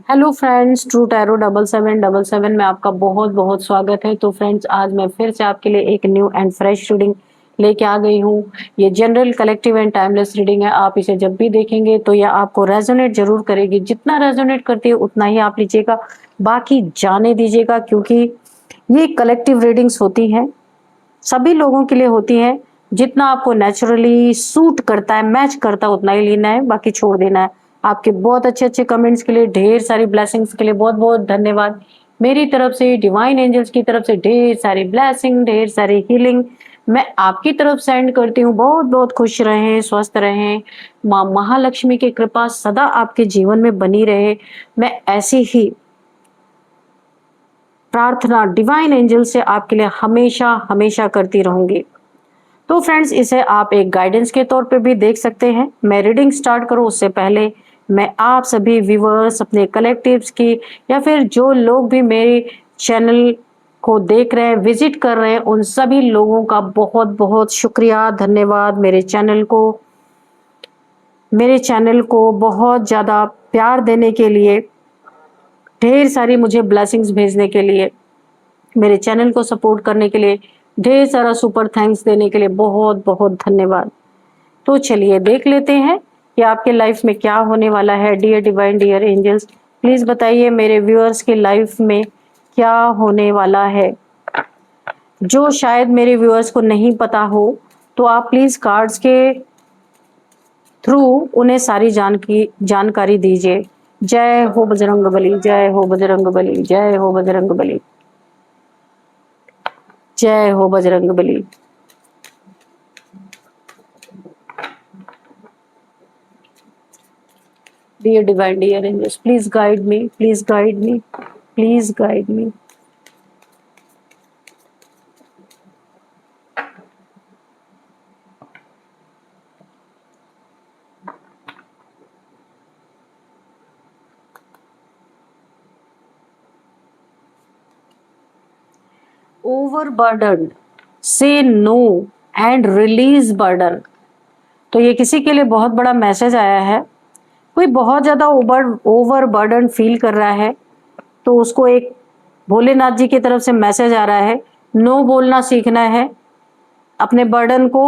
Hello friends, true tarot 7777 में आपका बहुत बहुत स्वागत है। तो फ्रेंड्स, आज मैं फिर से आपके लिए एक न्यू एंड फ्रेश रीडिंग लेके आ गई हूँ। ये general, collective and timeless reading है। आप इसे जब भी देखेंगे तो यह आपको रेजोनेट जरूर करेगी। जितना रेजोनेट करती है उतना ही आप लीजिएगा, बाकी जाने दीजिएगा, क्योंकि ये कलेक्टिव रीडिंग्स होती हैं, सभी लोगों के लिए होती हैं। जितना आपको नेचुरली सूट करता है, मैच करता है, उतना ही लेना है, बाकी छोड़ देना है। आपके बहुत अच्छे अच्छे कमेंट्स के लिए, ढेर सारी ब्लेसिंग्स के लिए बहुत बहुत धन्यवाद। मेरी तरफ से, डिवाइन एंजल्स की तरफ से ढेर सारी ब्लेसिंग, ढेर सारी हीलिंग मैं आपकी तरफ सेंड करती हूँ। बहुत बहुत खुश रहें, स्वस्थ रहें, माँ महालक्ष्मी की कृपा सदा आपके जीवन में बनी रहे। मैं ऐसी ही प्रार्थना डिवाइन एंजल से आपके लिए हमेशा हमेशा करती रहूंगी। तो फ्रेंड्स, इसे आप एक गाइडेंस के तौर पे भी देख सकते हैं। मैं रीडिंग स्टार्ट करूं उससे पहले मैं आप सभी व्यूअर्स, अपने कलेक्टिव्स की, या फिर जो लोग भी मेरे चैनल को देख रहे हैं, विजिट कर रहे हैं, उन सभी लोगों का बहुत बहुत शुक्रिया, धन्यवाद। मेरे चैनल को बहुत ज़्यादा प्यार देने के लिए, ढेर सारी मुझे ब्लेसिंग्स भेजने के लिए, मेरे चैनल को सपोर्ट करने के लिए, ढेर सारा सुपर थैंक्स देने के लिए बहुत बहुत धन्यवाद। तो चलिए देख लेते हैं कि आपके लाइफ में क्या होने वाला है। Dear divine, dear angels, please बताइए मेरे व्यूअर्स की लाइफ में क्या होने वाला है। जो शायद मेरे व्यूअर्स को नहीं पता हो, तो आप प्लीज कार्ड्स के थ्रू उन्हें सारी जानकारी दीजिए। जय हो बजरंग बली, जय हो बजरंग बली, जय हो बजरंग बली, जय हो Bajrang Bali. Dear divine, dear angels, please guide me, please guide me, please guide me. Overburdened, say no and release burden। तो ये किसी के लिए बहुत बड़ा मैसेज आया है। कोई बहुत ज्यादा ओवरबर्डन फील कर रहा है, तो उसको एक भोलेनाथ जी की तरफ से मैसेज आ रहा है, नो बोलना सीखना है, अपने बर्डन को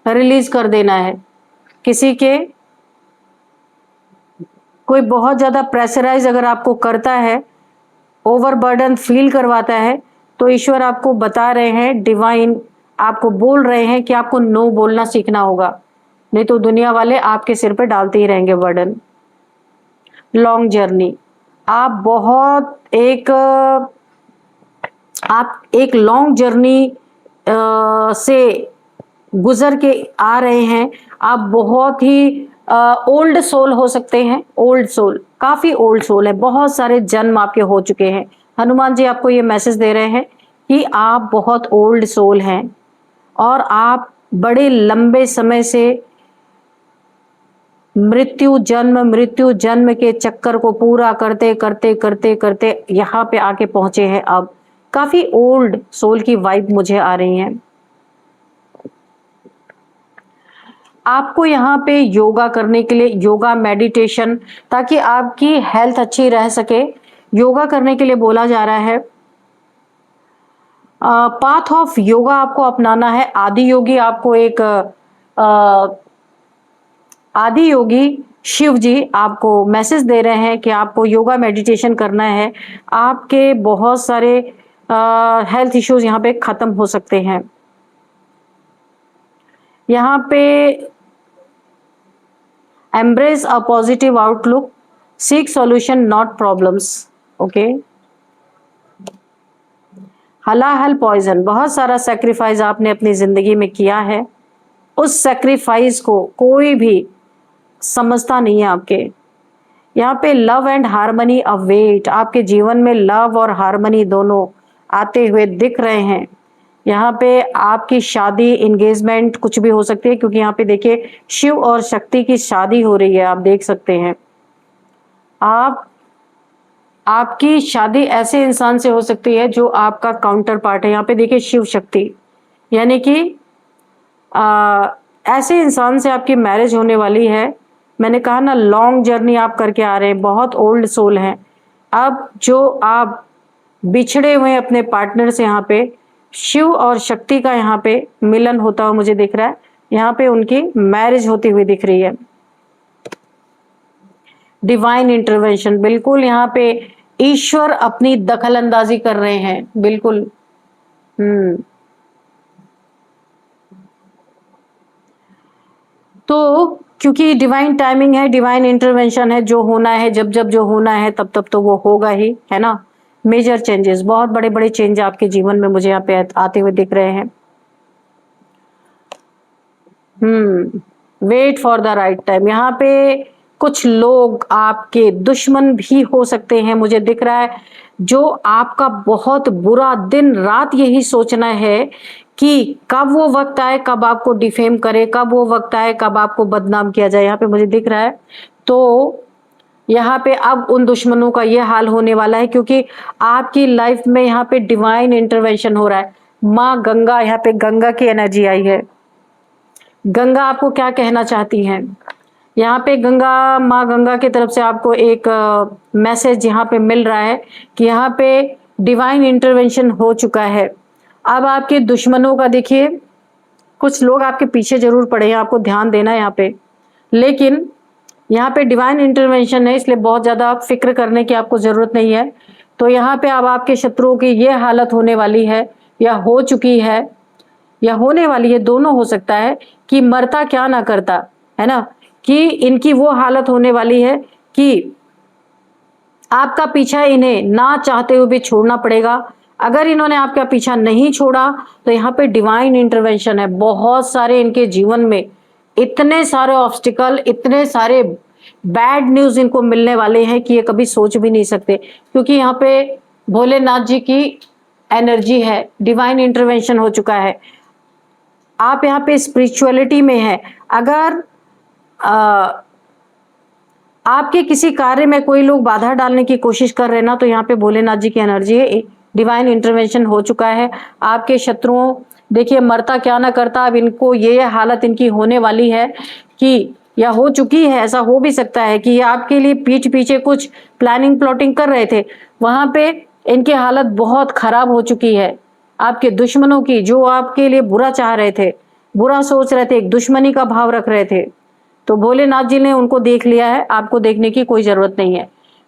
रिलीज कर देना है। किसी के कोई बहुत ज्यादा प्रेशराइज अगर आपको करता है, ओवरबर्डन फील करवाता है, तो ईश्वर आपको बता रहे हैं, डिवाइन आपको बोल रहे हैं कि आपको नो बोलना सीखना होगा, नहीं तो दुनिया वाले आपके सिर पे डालते ही रहेंगे बर्डन। लॉन्ग जर्नी, आप एक लॉन्ग जर्नी से गुजर के आ रहे हैं। आप बहुत ही ओल्ड सोल हो सकते हैं, ओल्ड सोल, काफी ओल्ड सोल है, बहुत सारे जन्म आपके हो चुके हैं। हनुमान जी आपको ये मैसेज दे रहे हैं कि आप बहुत ओल्ड सोल हैं और आप बड़े लंबे समय से मृत्यु जन्म के चक्कर को पूरा करते करते करते करते यहाँ पे आके पहुंचे हैं। अब काफी ओल्ड सोल की वाइब मुझे आ रही है। आपको यहाँ पे योगा करने के लिए, योगा मेडिटेशन, ताकि आपकी हेल्थ अच्छी रह सके, योगा करने के लिए बोला जा रहा है। पाथ ऑफ योगा आपको अपनाना है। आदि योगी आपको एक आदि योगी शिव जी आपको मैसेज दे रहे हैं कि आपको योगा मेडिटेशन करना है। आपके बहुत सारे हेल्थ इश्यूज यहाँ पे खत्म हो सकते हैं। यहाँ पे embrace a positive outlook, seek solution not problems. Okay, हलाहल पॉइजन, बहुत सारा सेक्रीफाइस आपने अपनी जिंदगी में किया है, उस सेक्रीफाइस को कोई भी समझता नहीं है आपके। यहाँ पे लव एंड हार्मनी अवेट, आपके जीवन में लव और हार्मनी दोनों आते हुए दिख रहे हैं। यहाँ पे आपकी शादी, एंगेजमेंट कुछ भी हो सकती है, क्योंकि यहाँ पे देखिए शिव और शक्ति की शादी हो रही है, आप देख सकते हैं। आपकी शादी ऐसे इंसान से हो सकती है जो आपका काउंटर पार्ट है। यहाँ पे देखिए शिव शक्ति, यानी कि ऐसे इंसान से आपकी मैरिज होने वाली है। मैंने कहा ना, लॉन्ग जर्नी आप करके आ रहे हैं, बहुत ओल्ड सोल हैं, अब जो आप बिछड़े हुए अपने पार्टनर से यहाँ पे शिव और शक्ति का यहाँ पे मिलन होता हुआ मुझे दिख रहा है। यहाँ पे उनकी मैरिज होती हुई दिख रही है। डिवाइन इंटरवेंशन, बिल्कुल यहाँ पे ईश्वर अपनी दखल अंदाजी कर रहे हैं, बिल्कुल। तो क्योंकि डिवाइन टाइमिंग है, डिवाइन इंटरवेंशन है, जो होना है जब जब जो होना है तब तब तो वो होगा ही, है ना। मेजर चेंजेस, बहुत बड़े बड़े चेंज आपके जीवन में मुझे यहाँ पे आते हुए दिख रहे हैं। Wait for the right time, यहाँ पे कुछ लोग आपके दुश्मन भी हो सकते हैं, मुझे दिख रहा है, जो आपका बहुत बुरा दिन रात यही सोचना है कि कब वो वक्त आए, कब आपको डिफेम करे, कब वो वक्त आए, कब आपको बदनाम किया जाए, यहाँ पे मुझे दिख रहा है। तो यहाँ पे अब उन दुश्मनों का ये हाल होने वाला है, क्योंकि आपकी लाइफ में यहाँ पे डिवाइन इंटरवेंशन हो रहा है। माँ गंगा, यहाँ पे गंगा की एनर्जी आई है। गंगा आपको क्या कहना चाहती हैं? यहाँ पे गंगा, माँ गंगा की तरफ से आपको एक मैसेज यहाँ पे मिल रहा है कि यहाँ पे डिवाइन इंटरवेंशन हो चुका है। अब आपके दुश्मनों का देखिए, कुछ लोग आपके पीछे जरूर पड़े हैं, आपको ध्यान देना है यहाँ पे, लेकिन यहाँ पे डिवाइन इंटरवेंशन है, इसलिए बहुत ज्यादा फिक्र करने की आपको जरूरत नहीं है। तो यहाँ पे अब आपके शत्रुओं की ये हालत होने वाली है, या हो चुकी है, या होने वाली है, दोनों हो सकता है, कि मरता क्या ना करता, है ना, कि इनकी वो हालत होने वाली है कि आपका पीछा इन्हें ना चाहते हुए भी छोड़ना पड़ेगा। अगर इन्होंने आपका पीछा नहीं छोड़ा तो यहाँ पे डिवाइन इंटरवेंशन है। बहुत सारे इनके जीवन में इतने सारे ऑब्स्टिकल, इतने सारे बैड न्यूज इनको मिलने वाले हैं कि ये कभी सोच भी नहीं सकते, क्योंकि यहाँ पे भोलेनाथ जी की एनर्जी है, डिवाइन इंटरवेंशन हो चुका है। आप यहाँ पे स्पिरिचुअलिटी में है। अगर आपके किसी कार्य में कोई लोग बाधा डालने की कोशिश कर रहे हैं ना, तो यहाँ पे भोलेनाथ जी की एनर्जी है, डिवाइन इंटरवेंशन हो चुका है। आपके शत्रुओं, देखिए मरता क्या ना करता, अब इनको ये हालत इनकी होने वाली है कि, या हो चुकी है, ऐसा हो भी सकता है कि ये आपके लिए पीठ पीछे कुछ प्लानिंग प्लॉटिंग कर रहे थे, वहां पे इनकी हालत बहुत खराब हो चुकी है। आपके दुश्मनों की, जो आपके लिए बुरा चाह रहे थे, बुरा सोच रहे थे, एक दुश्मनी का भाव रख रहे थे, तो भोलेनाथ जी ने उनको देख लिया है, आपको देखने की कोई जरूरत नहीं है।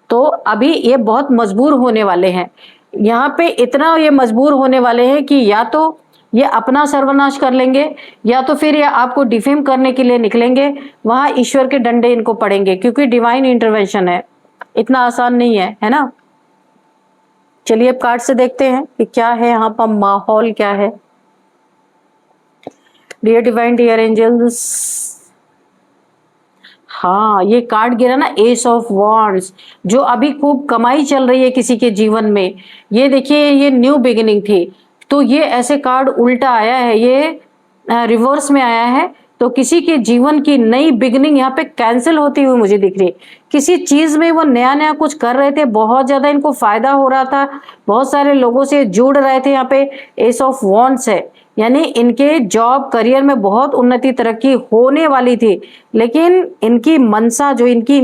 तो अभी ये बहुत मजबूर होने वाले हैं, यहाँ पे इतना ये मजबूर होने वाले हैं कि या तो ये अपना सर्वनाश कर लेंगे, या तो फिर ये आपको डिफेम करने के लिए निकलेंगे, वहां ईश्वर के डंडे इनको पड़ेंगे, क्योंकि डिवाइन इंटरवेंशन है, इतना आसान नहीं है ना। चलिए अब कार्ड से देखते हैं कि क्या है यहाँ पर माहौल, क्या है। डियर डिवाइन, डियर एंजल्स, हाँ ये कार्ड गिरा ना, एस ऑफ वॉन्ड्स, जो अभी खूब कमाई चल रही है किसी के जीवन में, ये देखिए ये न्यू बिगिनिंग थी, तो ये ऐसे कार्ड उल्टा आया है, ये रिवर्स में आया है, तो किसी के जीवन की नई बिगिनिंग यहाँ पे कैंसिल होती हुई मुझे दिख रही है। किसी चीज में वो नया नया कुछ कर रहे थे, बहुत ज्यादा इनको फायदा हो रहा था, बहुत सारे लोगों से जुड़ रहे थे, यहाँ पे एस ऑफ वॉन्ड्स है, यानी इनके जॉब करियर में बहुत उन्नति तरक्की होने वाली थी, लेकिन इनकी मनसा, जो इनकी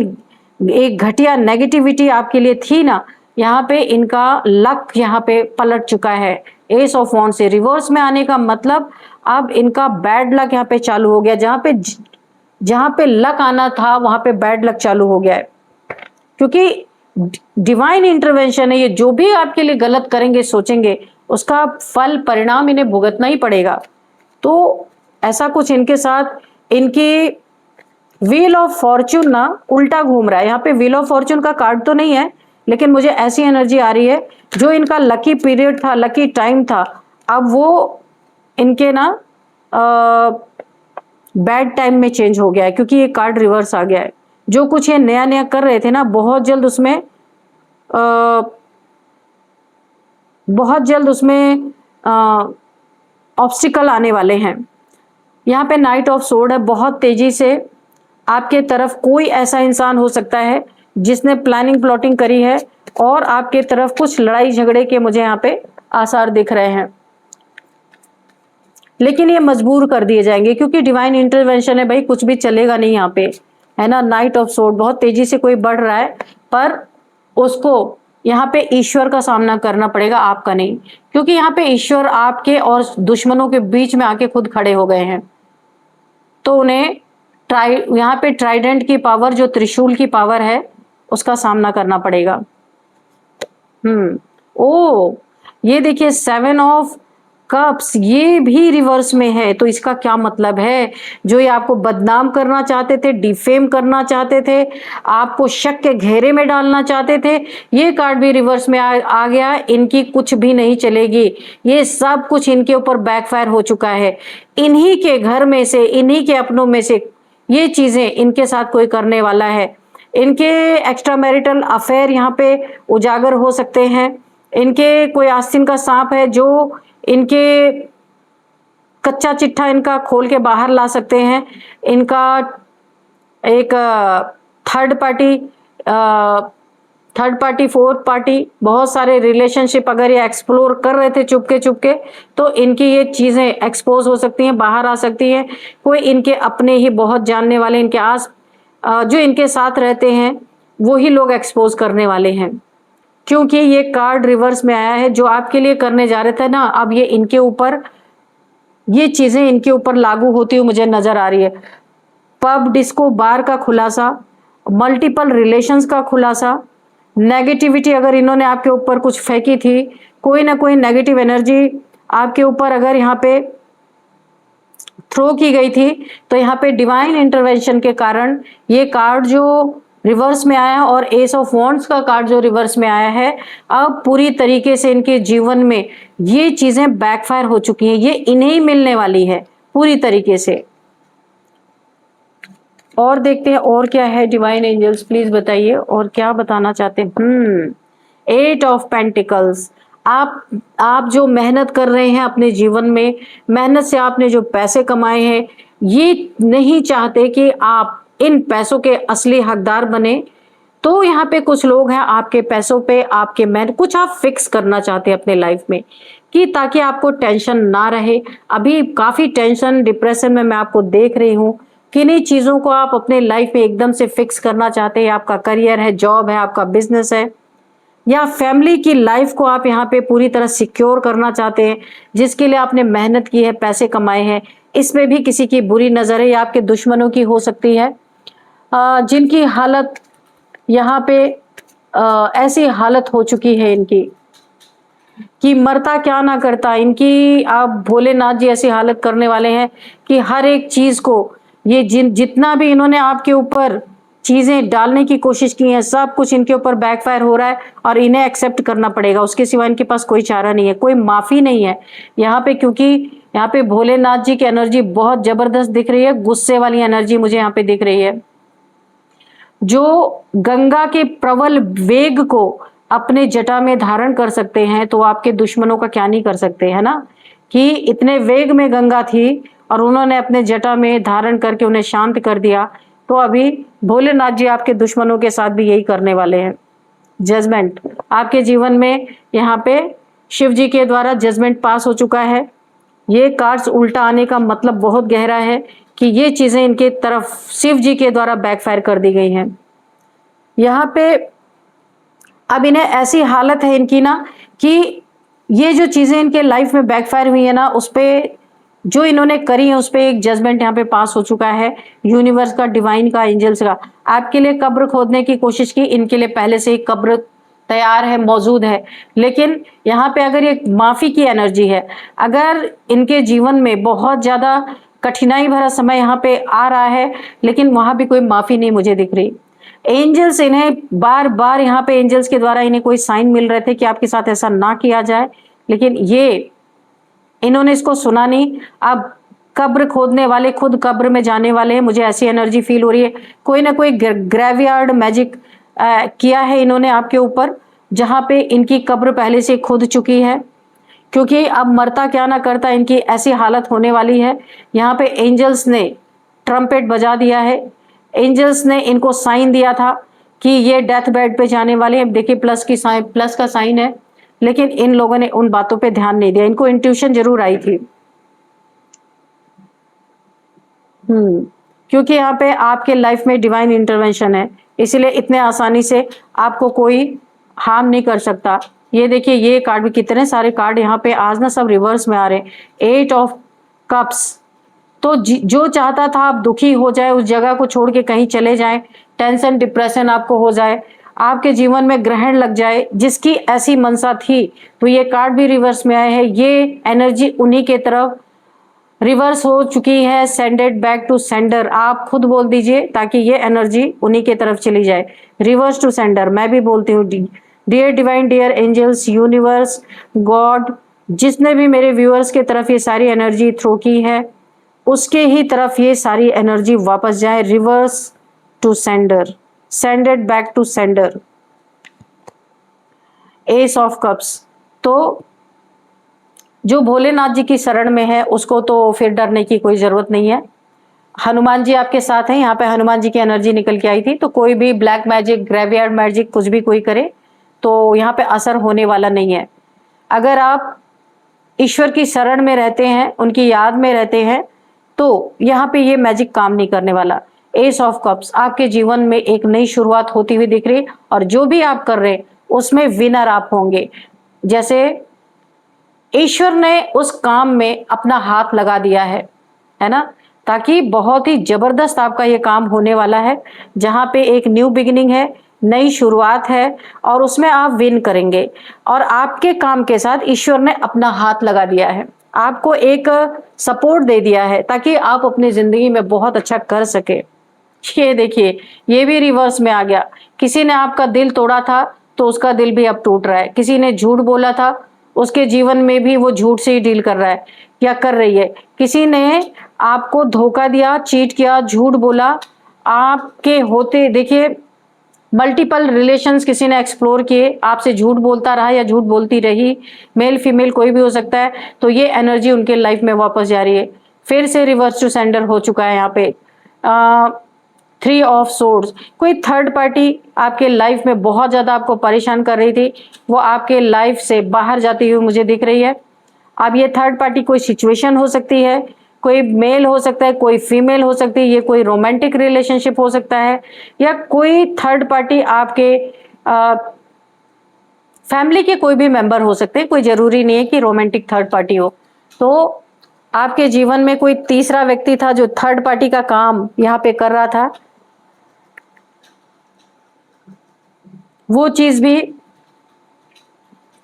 एक घटिया नेगेटिविटी आपके लिए थी ना, यहाँ पे इनका लक यहाँ पे पलट चुका है। एस ऑफ वॉन्ड से रिवर्स में आने का मतलब अब इनका बैड लक यहाँ पे चालू हो गया, जहां पे लक आना था वहां पे बैड लक चालू हो गया है, क्योंकि डिवाइन इंटरवेंशन है। ये जो भी आपके लिए गलत करेंगे, सोचेंगे, उसका फल परिणाम इन्हें भुगतना ही पड़ेगा। तो ऐसा कुछ इनके साथ, इनकी व्हील ऑफ फॉर्च्यून ना उल्टा घूम रहा है। यहाँ पे व्हील ऑफ फॉर्च्यून का कार्ड तो नहीं है, लेकिन मुझे ऐसी एनर्जी आ रही है, जो इनका लकी पीरियड था, लकी टाइम था, अब वो इनके ना बैड टाइम में चेंज हो गया है, क्योंकि ये कार्ड रिवर्स आ गया है। जो कुछ ये नया नया कर रहे थे ना, बहुत जल्द उसमें ऑब्स्टिकल आने वाले हैं। यहाँ पे नाइट ऑफ सोर्ड है, बहुत तेजी से आपके तरफ कोई ऐसा इंसान हो सकता है जिसने प्लानिंग प्लॉटिंग करी है, और आपके तरफ कुछ लड़ाई झगड़े के मुझे यहाँ पे आसार दिख रहे हैं, लेकिन ये मजबूर कर दिए जाएंगे, क्योंकि डिवाइन इंटरवेंशन है भाई, कुछ भी चलेगा नहीं यहाँ पे, है ना। नाइट ऑफ सोर्ड, बहुत तेजी से कोई बढ़ रहा है, पर उसको यहाँ पे ईश्वर का सामना करना पड़ेगा, आपका नहीं, क्योंकि यहाँ पे ईश्वर आपके और दुश्मनों के बीच में आके खुद खड़े हो गए हैं। तो उन्हें यहाँ पे ट्राइडेंट की पावर, जो त्रिशूल की पावर है, उसका सामना करना पड़ेगा। ओ, ये देखिए 7 ऑफ कप्स, ये भी रिवर्स में है। तो इसका क्या मतलब है? जो ये आपको बदनाम करना चाहते थे, डिफेम करना चाहते थे, आपको शक के घेरे में डालना चाहते थे, ये कार्ड भी रिवर्स में आ गया। इनकी कुछ भी नहीं चलेगी, ये सब कुछ इनके ऊपर बैकफायर हो चुका है। इन्हीं के घर में से, इन्हीं के अपनों में से ये चीजें इनके साथ कोई करने वाला है। इनके एक्स्ट्रा मैरिटल अफेयर यहाँ पे उजागर हो सकते हैं। इनके कोई आस्तीन का सांप है जो इनके कच्चा चिट्ठा इनका खोल के बाहर ला सकते हैं। इनका एक थर्ड पार्टी, फोर्थ पार्टी, बहुत सारे रिलेशनशिप अगर ये एक्सप्लोर कर रहे थे चुपके चुपके, तो इनकी ये चीजें एक्सपोज हो सकती हैं, बाहर आ सकती हैं। कोई इनके अपने ही बहुत जानने वाले, इनके जो इनके साथ रहते हैं, वो ही लोग एक्सपोज करने वाले हैं। क्योंकि ये कार्ड रिवर्स में आया है, जो आपके लिए करने जा रहे थे ना, अब ये इनके ऊपर, ये चीजें इनके ऊपर लागू होती हुई मुझे नजर आ रही है। पब, डिस्को, बार का खुलासा, मल्टीपल रिलेशंस का खुलासा, नेगेटिविटी अगर इन्होंने आपके ऊपर कुछ फेंकी थी, कोई ना कोई नेगेटिव एनर्जी आपके ऊपर अगर यहाँ पे थ्रो की गई थी, तो यहाँ पे डिवाइन इंटरवेंशन के कारण ये कार्ड जो रिवर्स में आया, और एस ऑफ वॉन्ड्स का कार्ड जो रिवर्स में आया है, अब पूरी तरीके से इनके जीवन में ये चीजें बैकफायर हो चुकी हैं। ये इन्हें ही मिलने वाली है पूरी तरीके से। और देखते हैं और क्या है। डिवाइन एंजल्स प्लीज बताइए और क्या बताना चाहते हैं। 8 ऑफ पेंटिकल्स, आप जो मेहनत कर रहे हैं अपने जीवन में, मेहनत से आपने जो पैसे कमाए हैं, ये नहीं चाहते कि आप इन पैसों के असली हकदार बने। तो यहाँ पे कुछ लोग हैं आपके पैसों पे, आपके मेहनत, कुछ आप फिक्स करना चाहते हैं अपने लाइफ में, कि ताकि आपको टेंशन ना रहे। अभी काफी टेंशन, डिप्रेशन में मैं आपको देख रही हूँ। किन्हीं चीजों को आप अपने लाइफ में एकदम से फिक्स करना चाहते हैं। आपका करियर है, जॉब है, आपका बिजनेस है, या फैमिली की लाइफ को आप यहाँ पे पूरी तरह सिक्योर करना चाहते हैं, जिसके लिए आपने मेहनत की है, पैसे कमाए हैं। इसमें भी किसी की बुरी नजर है, या आपके दुश्मनों की हो सकती है, जिनकी हालत यहाँ पे ऐसी हालत हो चुकी है इनकी कि मरता क्या ना करता। इनकी, आप भोलेनाथ जी ऐसी हालत करने वाले हैं कि हर एक चीज को, ये जितना भी इन्होंने आपके ऊपर चीजें डालने की कोशिश की हैं, सब कुछ इनके ऊपर बैकफायर हो रहा है, और इन्हें एक्सेप्ट करना पड़ेगा। उसके सिवा इनके पास कोई चारा नहीं है, कोई माफी नहीं है यहाँ पे। क्योंकि यहाँ पे भोलेनाथ जी की एनर्जी बहुत जबरदस्त दिख रही है, गुस्से वाली एनर्जी मुझे यहाँ पे दिख रही है। जो गंगा के प्रबल वेग को अपने जटा में धारण कर सकते हैं, तो आपके दुश्मनों का क्या नहीं कर सकते, है ना। कि इतने वेग में गंगा थी और उन्होंने अपने जटा में धारण करके उन्हें शांत कर दिया। तो अभी भोलेनाथ जी आपके दुश्मनों के साथ भी यही करने वाले हैं। जजमेंट आपके जीवन में, यहाँ पे शिव जी के द्वारा जजमेंट पास हो चुका है। ये कार्ड्स उल्टा आने का मतलब बहुत गहरा है कि ये चीजें इनके तरफ शिव जी के द्वारा बैकफायर कर दी गई हैं। यहाँ पे अब इन्हें ऐसी हालत है इनकी ना, कि ये जो चीजें इनके लाइफ में बैकफायर हुई है ना, उस पे जो इन्होंने करी है, उस पे एक जजमेंट यहाँ पे पास हो चुका है, यूनिवर्स का, डिवाइन का, एंजल्स का। आपके लिए कब्र खोदने की कोशिश की, इनके लिए पहले से ही कब्र तैयार है, मौजूद है। लेकिन यहाँ पे अगर ये माफी की एनर्जी है, अगर इनके जीवन में बहुत ज्यादा कठिनाई भरा समय यहाँ पे आ रहा है, लेकिन वहां भी कोई माफी नहीं मुझे दिख रही। एंजल्स इन्हें बार बार, यहाँ पे एंजल्स के द्वारा इन्हें कोई साइन मिल रहे थे कि आपके साथ ऐसा ना किया जाए, लेकिन इन्होंने इसको सुना नहीं। अब कब्र खोदने वाले खुद कब्र में जाने वाले हैं, मुझे ऐसी एनर्जी फील हो रही है। कोई ना कोई ग्रेवयार्ड मैजिक किया है इन्होंने आपके ऊपर, जहां पे इनकी कब्र पहले से खुद चुकी है। क्योंकि अब मरता क्या ना करता, इनकी ऐसी हालत होने वाली है। यहाँ पे एंजल्स ने ट्रम्पेट बजा दिया है, एंजल्स ने इनको साइन दिया था कि ये डेथ बेड पे जाने वाले हैं। देखिए प्लस का साइन है, लेकिन इन लोगों ने उन बातों पे ध्यान नहीं दिया। इनको इंट्यूशन जरूर आई थी। क्योंकि यहाँ पे आपके लाइफ में डिवाइन इंटरवेंशन है, इसीलिए इतने आसानी से आपको कोई हार्म नहीं कर सकता। ये देखिए ये कार्ड भी, कितने सारे कार्ड यहाँ पे आज ना सब रिवर्स में आ रहे हैं। 8 ऑफ कप्स, तो जो चाहता था आप दुखी हो जाए, उस जगह को छोड़ के कहीं चले जाएं, टेंशन डिप्रेशन आपको हो जाए, आपके जीवन में ग्रहण लग जाए, जिसकी ऐसी मनसा थी, तो ये कार्ड भी रिवर्स में आए हैं। ये एनर्जी उन्हीं के तरफ रिवर्स हो चुकी है। Send it back to sender, आप खुद बोल दीजिए ताकि ये एनर्जी उन्हीं के तरफ चली जाए। रिवर्स टू सेंडर, मैं भी बोलती हूँ। Dear divine, dear angels, universe, God, जिसने भी मेरे व्यूअर्स के तरफ ये सारी एनर्जी थ्रो की है, उसके ही तरफ ये सारी एनर्जी वापस जाए। Reverse to sender, send it back to sender. Ace of cups, तो जो भोलेनाथ जी की शरण में है उसको तो फिर डरने की कोई जरूरत नहीं है। हनुमान जी आपके साथ हैं, यहाँ पे हनुमान जी की एनर्जी निकल के आई थी। तो कोई भी ब्लैक मैजिक, ग्रेवयार्ड मैजिक, कुछ भी कोई करे तो यहाँ पे असर होने वाला नहीं है। अगर आप ईश्वर की शरण में रहते हैं, उनकी याद में रहते हैं, तो यहाँ पे ये मैजिक काम नहीं करने वाला। एस ऑफ कप्स, आपके जीवन में एक नई शुरुआत होती हुई दिख रही, और जो भी आप कर रहे हैं उसमें विनर आप होंगे। जैसे ईश्वर ने उस काम में अपना हाथ लगा दिया है ना, ताकि बहुत ही जबरदस्त आपका ये काम होने वाला है, जहां पे एक न्यू बिगिनिंग है, नई शुरुआत है, और उसमें आप विन करेंगे। और आपके काम के साथ ईश्वर ने अपना हाथ लगा दिया है, आपको एक सपोर्ट दे दिया है, ताकि आप अपनी जिंदगी में बहुत अच्छा कर सके। ये देखिए ये भी रिवर्स में आ गया। किसी ने आपका दिल तोड़ा था तो उसका दिल भी अब टूट रहा है। किसी ने झूठ बोला था, उसके जीवन में भी वो झूठ से ही डील कर रहा है या कर रही है। किसी ने आपको धोखा दिया, चीट किया, झूठ बोला, आपके होते देखिए मल्टीपल रिलेशंस किसी ने एक्सप्लोर किए, आपसे झूठ बोलता रहा या झूठ बोलती रही, मेल फीमेल कोई भी हो सकता है। तो ये एनर्जी उनके लाइफ में वापस जा रही है। फिर से रिवर्स टू सेंडर हो चुका है यहाँ पे। 3 ऑफ सोर्ड्स, कोई थर्ड पार्टी आपके लाइफ में बहुत ज्यादा आपको परेशान कर रही थी, वो आपके लाइफ से बाहर जाती हुई मुझे दिख रही है। अब ये थर्ड पार्टी कोई सिचुएशन हो सकती है, कोई मेल हो सकता है, कोई फीमेल हो सकती है, ये कोई रोमांटिक रिलेशनशिप हो सकता है, या कोई थर्ड पार्टी आपके फैमिली के कोई भी मेंबर हो सकते हैं। कोई जरूरी नहीं है कि रोमांटिक थर्ड पार्टी हो। तो आपके जीवन में कोई तीसरा व्यक्ति था जो थर्ड पार्टी का काम यहाँ पे कर रहा था। वो चीज भी,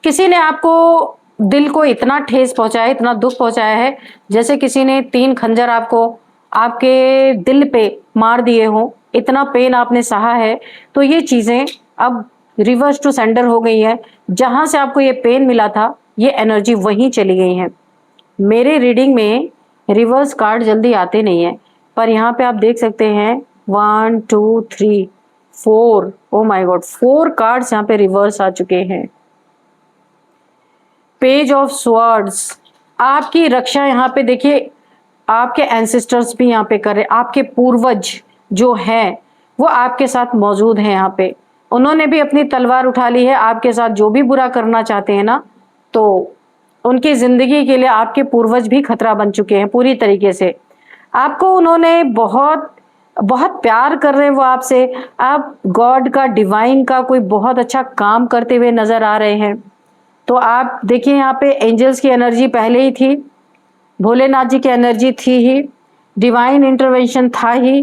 किसी ने आपको दिल को इतना ठेस पहुंचाया, इतना दुख पहुंचाया है, जैसे किसी ने 3 खंजर आपको आपके दिल पे मार दिए हो, इतना पेन आपने सहा है। तो ये चीजें अब रिवर्स टू सेंडर हो गई है। जहां से आपको ये पेन मिला था, ये एनर्जी वहीं चली गई है। मेरे रीडिंग में रिवर्स कार्ड जल्दी आते नहीं है, पर यहाँ पे आप देख सकते हैं 1 2 3 4, ओ माय गॉड, 4 कार्ड्स यहाँ पे रिवर्स आ चुके हैं। पेज ऑफ स्वॉर्ड्स, आपकी रक्षा यहाँ पे देखिए, आपके एंसेस्टर्स भी यहाँ पे कर रहे, आपके पूर्वज जो हैं वो आपके साथ मौजूद हैं यहाँ पे। उन्होंने भी अपनी तलवार उठा ली है आपके साथ, जो भी बुरा करना चाहते हैं ना, तो उनकी जिंदगी के लिए आपके पूर्वज भी खतरा बन चुके हैं पूरी तरीके से। आपको उन्होंने बहुत बहुत प्यार कर रहे हैं वो आपसे। आप गॉड का, डिवाइन का कोई बहुत अच्छा काम करते हुए नजर आ रहे हैं। तो आप देखिए यहाँ पे एंजल्स की एनर्जी पहले ही थी, भोलेनाथ जी की एनर्जी थी ही, डिवाइन इंटरवेंशन था ही,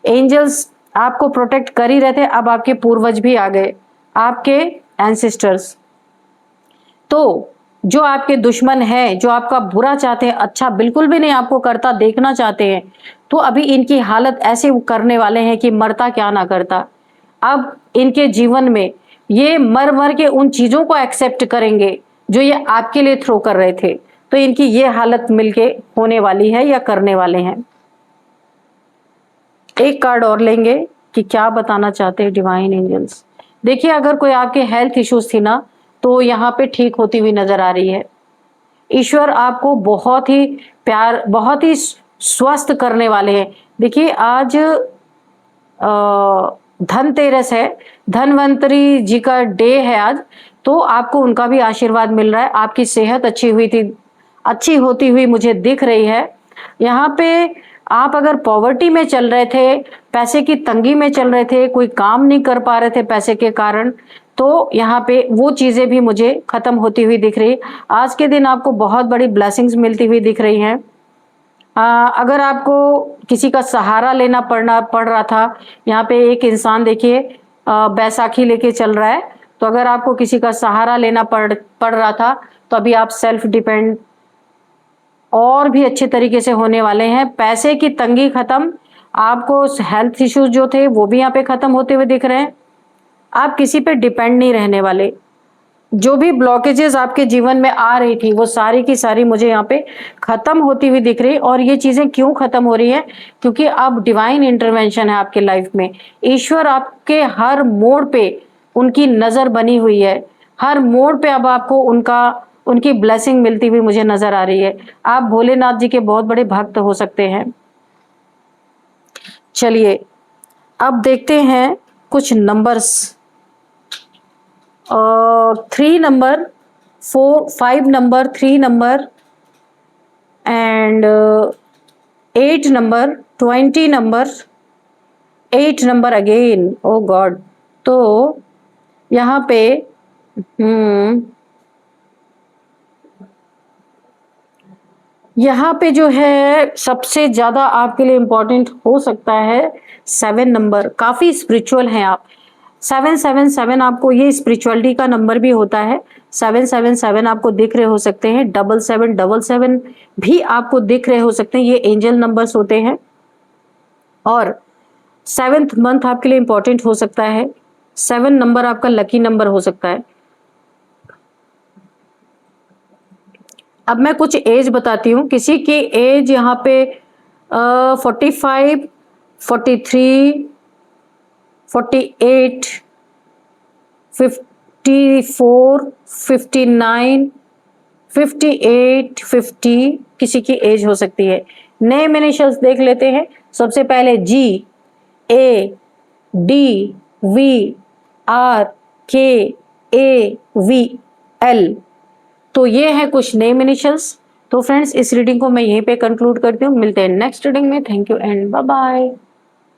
एंजल्स आपको प्रोटेक्ट कर ही रहे थे। अब आपके पूर्वज भी आ गए, आपके एंसेस्टर्स। तो जो आपके दुश्मन है, जो आपका बुरा चाहते हैं, अच्छा बिल्कुल भी नहीं आपको करता देखना चाहते हैं, तो अभी इनकी हालत ऐसे करने वाले हैं कि मरता क्या ना करता। अब इनके जीवन में ये मर मर के उन चीजों को एक्सेप्ट करेंगे जो ये आपके लिए थ्रो कर रहे थे। तो इनकी ये हालत मिलके होने वाली है या करने वाले हैं। एक कार्ड और लेंगे कि क्या बताना चाहते हैं डिवाइन एंजल्स। देखिए अगर कोई आपके हेल्थ इश्यूज थी ना, तो यहाँ पे ठीक होती हुई नजर आ रही है। ईश्वर आपको बहुत ही प्यार, बहुत ही स्वस्थ करने वाले हैं। देखिए आज धनतेरस है, धनवंतरी जी का डे है आज, तो आपको उनका भी आशीर्वाद मिल रहा है। आपकी सेहत अच्छी होती हुई मुझे दिख रही है। यहाँ पे आप अगर पॉवर्टी में चल रहे थे, पैसे की तंगी में चल रहे थे, कोई काम नहीं कर पा रहे थे पैसे के कारण, तो यहाँ पे वो चीजें भी मुझे खत्म होती हुई दिख रही। आज के दिन आपको बहुत बड़ी ब्लेसिंग्स मिलती हुई दिख रही हैं। अगर आपको किसी का सहारा लेना पड़ रहा था, यहाँ पे एक इंसान देखिए बैसाखी लेके चल रहा है, तो अगर आपको किसी का सहारा लेना पड़ रहा था, तो अभी आप सेल्फ डिपेंड और भी अच्छे तरीके से होने वाले हैं। पैसे की तंगी खत्म, आपको हेल्थ इश्यूज जो थे वो भी यहाँ पे खत्म होते हुए दिख रहे हैं। आप किसी पे डिपेंड नहीं रहने वाले। जो भी ब्लॉकेजेस आपके जीवन में आ रही थी वो सारी की सारी मुझे यहाँ पे खत्म होती हुई दिख रही। और ये चीजें क्यों खत्म हो रही है? क्योंकि अब डिवाइन इंटरवेंशन है आपके लाइफ में। ईश्वर आपके हर मोड़ पे उनकी नजर बनी हुई है। हर मोड़ पे अब आपको उनकी ब्लेसिंग मिलती हुई मुझे नजर आ रही है। आप भोलेनाथ जी के बहुत बड़े भक्त हो सकते हैं। चलिए अब देखते हैं कुछ numbers. 3 number, 5 number, 3 number and 8 number, 20 number, 8 number again. Oh God. तो यहाँ पे यहाँ पे जो है सबसे ज्यादा आपके लिए इंपॉर्टेंट हो सकता है 7 नंबर। काफी स्पिरिचुअल हैं आप। 777 आपको ये स्पिरिचुअलिटी का नंबर भी होता है। 777 आपको दिख रहे हो सकते हैं। 7777 भी आपको दिख रहे हो सकते हैं। ये एंजल नंबर्स होते हैं। और 7th मंथ आपके लिए इंपॉर्टेंट हो सकता है। 7 नंबर आपका लकी नंबर हो सकता है। अब मैं कुछ एज बताती हूँ। किसी की एज यहाँ पे 45, 43, 48, 54, 59, 58, 50 किसी की एज हो सकती है। नेम इनिशियल्स देख लेते हैं। सबसे पहले G, A, D, V, R, K, A, V, L। तो ये है कुछ नेम इनिशियल्स। तो फ्रेंड्स इस रीडिंग को मैं यहीं पे कंक्लूड करती हूँ। मिलते हैं नेक्स्ट रीडिंग में। Thank you and bye bye.